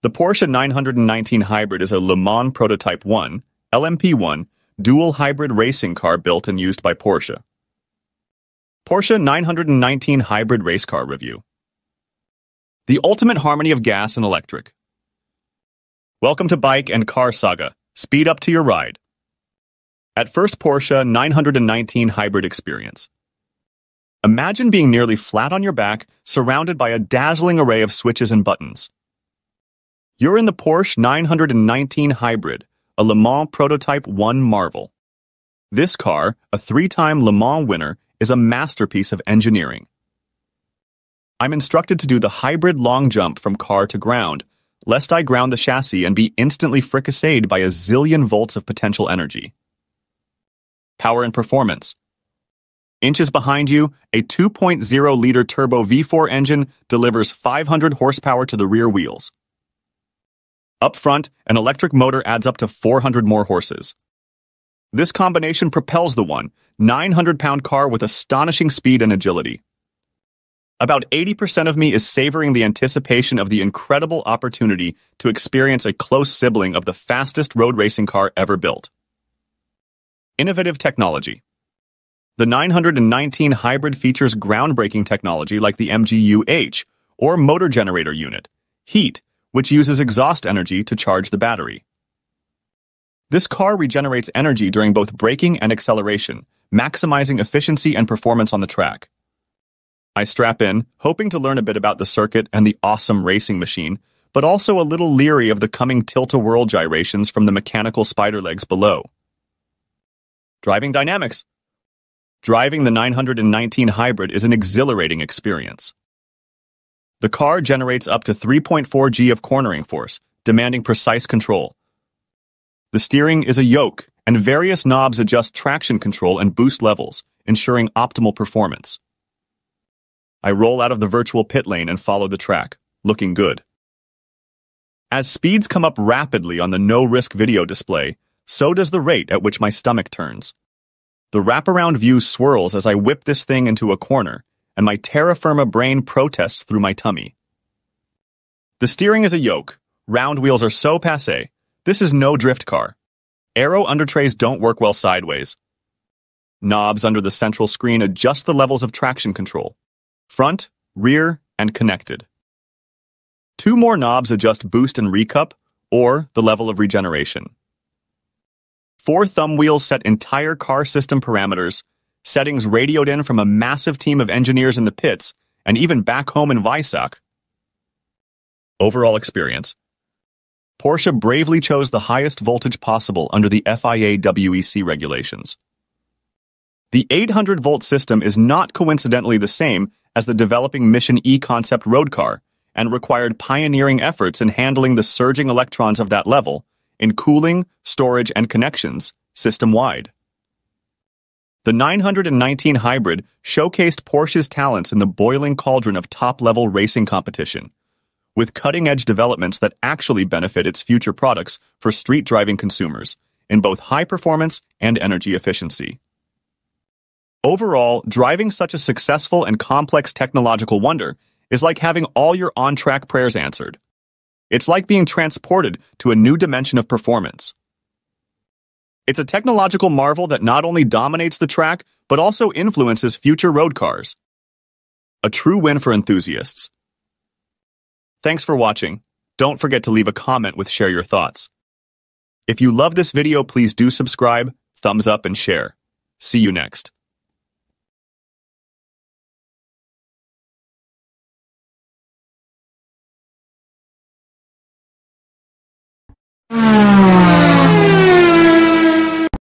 The Porsche 919 Hybrid is a Le Mans Prototype 1, LMP1, dual hybrid racing car built and used by Porsche. Porsche 919 Hybrid Race Car Review. The ultimate harmony of gas and electric. Welcome to Bike and Car Saga. Speed up to your ride. At first, Porsche 919 Hybrid experience. Imagine being nearly flat on your back, surrounded by a dazzling array of switches and buttons. You're in the Porsche 919 Hybrid, a Le Mans Prototype 1 marvel. This car, a 3-time Le Mans winner, is a masterpiece of engineering. I'm instructed to do the hybrid long jump from car to ground, lest I ground the chassis and be instantly fricasseed by a zillion volts of potential energy. Power and performance. Inches behind you, a 2.0-liter turbo V4 engine delivers 500 horsepower to the rear wheels. Up front, an electric motor adds up to 400 more horses. This combination propels the 900-pound car with astonishing speed and agility. About 80% of me is savoring the anticipation of the incredible opportunity to experience a close sibling of the fastest road racing car ever built. Innovative technology. The 919 Hybrid features groundbreaking technology like the MGU-H, or motor generator unit, heat, which uses exhaust energy to charge the battery. This car regenerates energy during both braking and acceleration, maximizing efficiency and performance on the track. I strap in, hoping to learn a bit about the circuit and the awesome racing machine, but also a little leery of the coming tilt-a-whirl gyrations from the mechanical spider legs below. Driving dynamics. Driving the 919 Hybrid is an exhilarating experience. The car generates up to 3.4 G of cornering force, demanding precise control. The steering is a yoke, and various knobs adjust traction control and boost levels, ensuring optimal performance. I roll out of the virtual pit lane and follow the track, looking good. As speeds come up rapidly on the no-risk video display, so does the rate at which my stomach turns. The wraparound view swirls as I whip this thing into a corner, and my terra firma brain protests through my tummy. The steering is a yoke. Round wheels are so passé. This is no drift car. Aero undertrays don't work well sideways. Knobs under the central screen adjust the levels of traction control. Front, rear, and connected. 2 more knobs adjust boost and recup, or the level of regeneration. 4 thumb wheels set entire car system parameters, settings radioed in from a massive team of engineers in the pits, and even back home in Weissach. Overall experience. Porsche bravely chose the highest voltage possible under the FIA WEC regulations. The 800-volt system is not coincidentally the same as the developing Mission E concept road car, and required pioneering efforts in handling the surging electrons of that level, in cooling, storage, and connections, system-wide. The 919 Hybrid showcased Porsche's talents in the boiling cauldron of top-level racing competition, with cutting-edge developments that actually benefit its future products for street-driving consumers, in both high performance and energy efficiency. Overall, driving such a successful and complex technological wonder is like having all your on-track prayers answered. It's like being transported to a new dimension of performance. It's a technological marvel that not only dominates the track, but also influences future road cars. A true win for enthusiasts. Thanks for watching. Don't forget to leave a comment with share your thoughts. If you love this video, please do subscribe, thumbs up, and share. See you next.